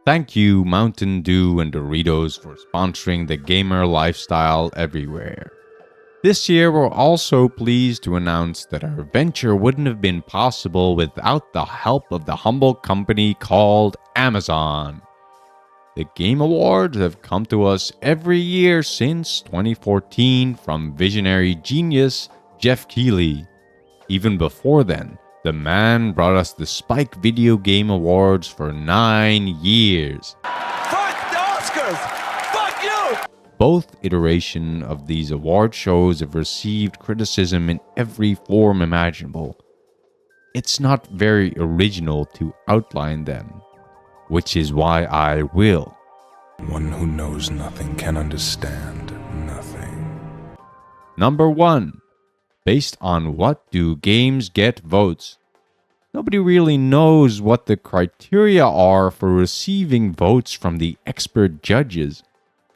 Thank you, Mountain Dew and Doritos, for sponsoring the gamer lifestyle everywhere. This year, we're also pleased to announce that our venture wouldn't have been possible without the help of the humble company called Amazon. The Game Awards have come to us every year since 2014 from visionary genius Jeff Keighley. Even before then, the man brought us the Spike Video Game Awards for 9 years. Fuck the Oscars! Fuck you! Both iteration of these award shows have received criticism in every form imaginable. It's not very original to outline them, which is why I will. One who knows nothing can understand nothing. Number 1. Based on what do games get votes? Nobody really knows what the criteria are for receiving votes from the expert judges,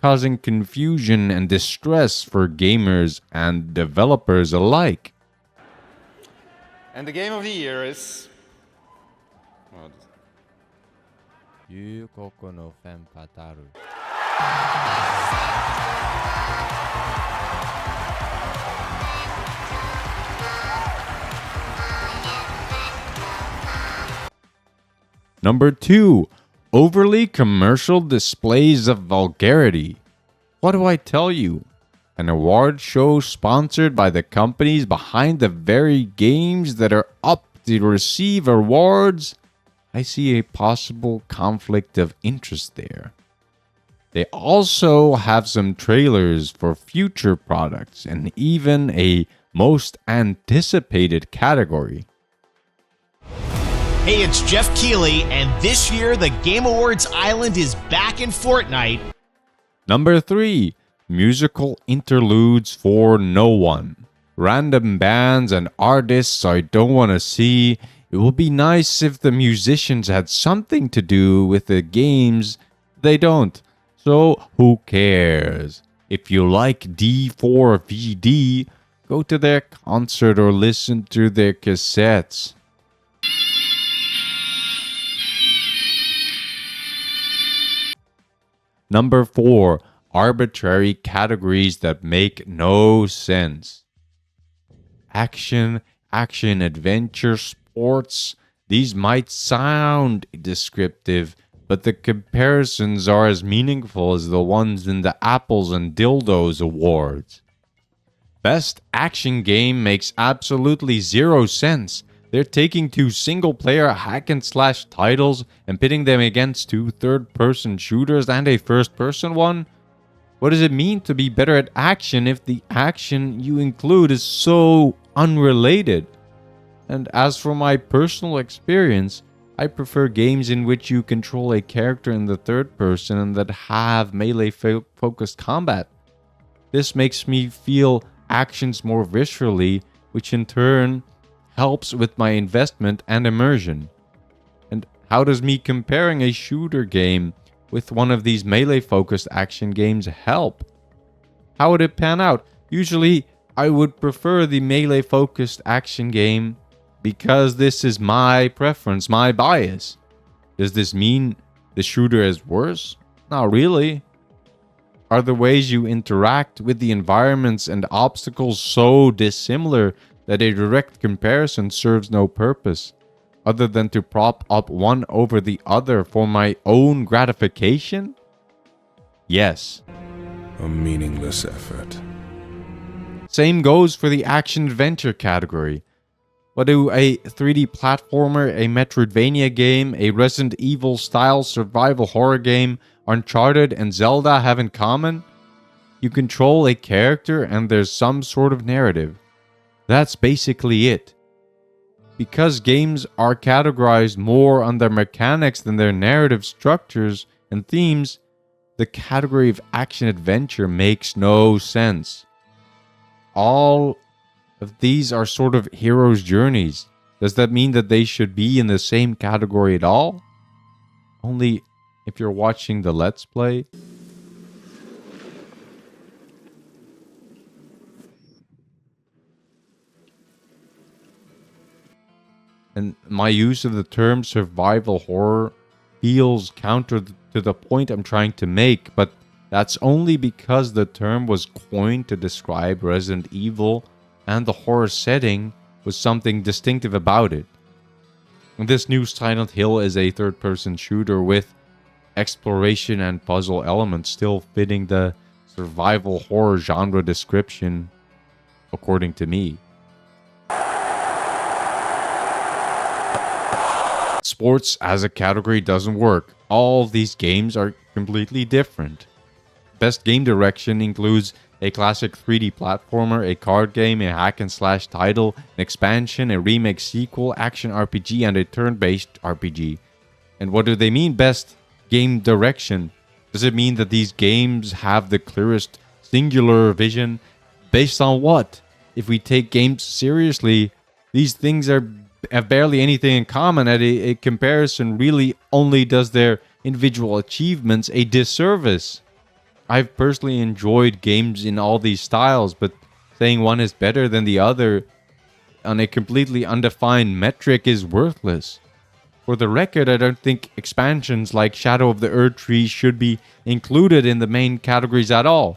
causing confusion and distress for gamers and developers alike. And the game of the year is... Number 2. Overly commercial displays of vulgarity. What do I tell you? An award show sponsored by the companies behind the very games that are up to receive awards? I see a possible conflict of interest there. They also have some trailers for future products and even a most anticipated category. Hey, it's Jeff Keighley, and this year the Game Awards Island is back in Fortnite. Number 3. Musical interludes for no one. Random bands and artists I don't want to see. It would be nice if the musicians had something to do with the games. They don't. So who cares? If you like D4VD, go to their concert or listen to their cassettes. Number 4. Arbitrary categories that make no sense. Action, adventure, sports. These might sound descriptive, but the comparisons are as meaningful as the ones in the Apples and Dildos Awards. Best action game makes absolutely zero sense. They're taking 2 single-player hack-and-slash titles and pitting them against 2 third-person shooters and a first-person one? What does it mean to be better at action if the action you include is so unrelated? And as for my personal experience, I prefer games in which you control a character in the third person and that have melee-focused combat. This makes me feel actions more viscerally, which in turn helps with my investment and immersion. And how does me comparing a shooter game with one of these melee-focused action games help? How would it pan out? Usually, I would prefer the melee-focused action game because this is my preference, my bias. Does this mean the shooter is worse? Not really. Are the ways you interact with the environments and obstacles so dissimilar that a direct comparison serves no purpose, other than to prop up one over the other for my own gratification? Yes. A meaningless effort. Same goes for the action-adventure category. What do a 3D platformer, a Metroidvania game, a Resident Evil-style survival horror game, Uncharted, and Zelda have in common? You control a character and there's some sort of narrative. That's basically it. Because games are categorized more on their mechanics than their narrative structures and themes, the category of action-adventure makes no sense. All of these are sort of hero's journeys. Does that mean that they should be in the same category at all? Only if you're watching the Let's Play. And my use of the term survival horror feels counter to the point I'm trying to make, but that's only because the term was coined to describe Resident Evil and the horror setting with something distinctive about it. This new Silent Hill is a third-person shooter with exploration and puzzle elements, still fitting the survival horror genre description, according to me. Sports as a category doesn't work. All of these games are completely different. Best game direction includes a classic 3D platformer, a card game, a hack and slash title, an expansion, a remake sequel, action RPG, and a turn-based RPG. And what do they mean, best game direction? Does it mean that these games have the clearest singular vision? Based on what? If we take games seriously, these things have barely anything in common, and a comparison really only does their individual achievements a disservice. I've personally enjoyed games in all these styles, but saying one is better than the other on a completely undefined metric is worthless. For the record, I don't think expansions like Shadow of the Erdtree should be included in the main categories at all.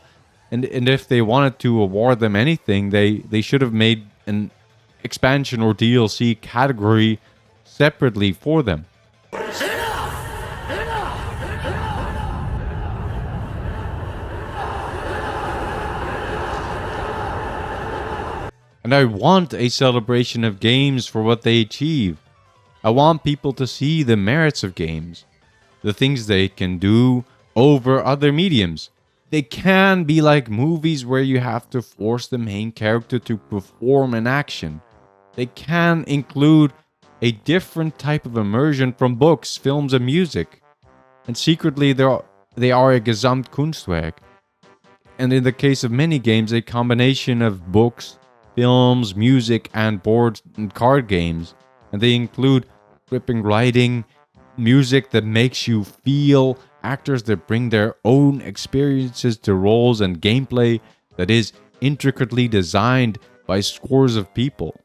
And if they wanted to award them anything, they should have made an expansion or DLC category separately for them. And I want a celebration of games for what they achieve. I want people to see the merits of games, the things they can do over other mediums. They can be like movies where you have to force the main character to perform an action. They can include a different type of immersion from books, films, and music. And secretly, they are a Gesamtkunstwerk. And in the case of many games, a combination of books, films, music, and board and card games. And they include gripping writing, music that makes you feel, actors that bring their own experiences to roles, and gameplay that is intricately designed by scores of people.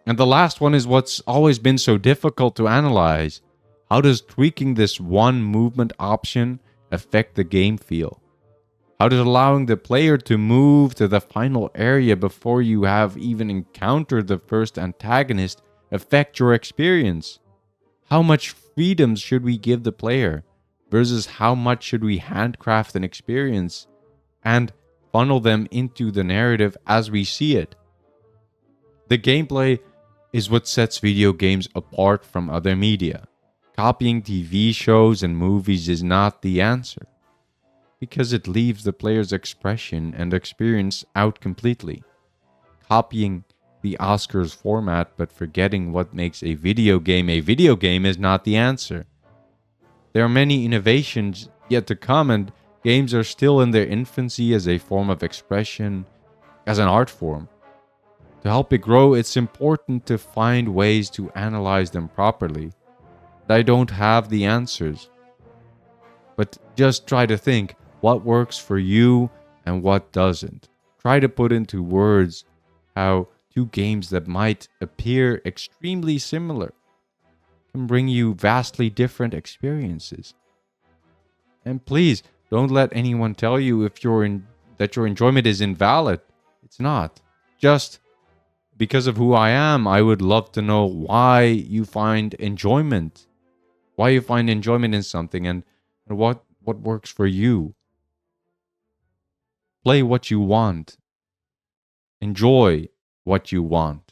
And the last one is what's always been so difficult to analyze. How does tweaking this one movement option affect the game feel? How does allowing the player to move to the final area before you have even encountered the first antagonist affect your experience? How much freedom should we give the player versus how much should we handcraft an experience and funnel them into the narrative as we see it? The gameplay is what sets video games apart from other media. Copying TV shows and movies is not the answer, because it leaves the player's expression and experience out completely. Copying the Oscars format but forgetting what makes a video game is not the answer. There are many innovations yet to come, and games are still in their infancy as a form of expression, as an art form. To help it grow, it's important to find ways to analyze them properly. I don't have the answers, but just try to think what works for you and what doesn't. Try to put into words how two games that might appear extremely similar can bring you vastly different experiences. And please, don't let anyone tell you that your enjoyment is invalid. It's not. Just because of who I am, I would love to know why you find enjoyment. Why you find enjoyment in something, and what works for you. Play what you want. Enjoy what you want.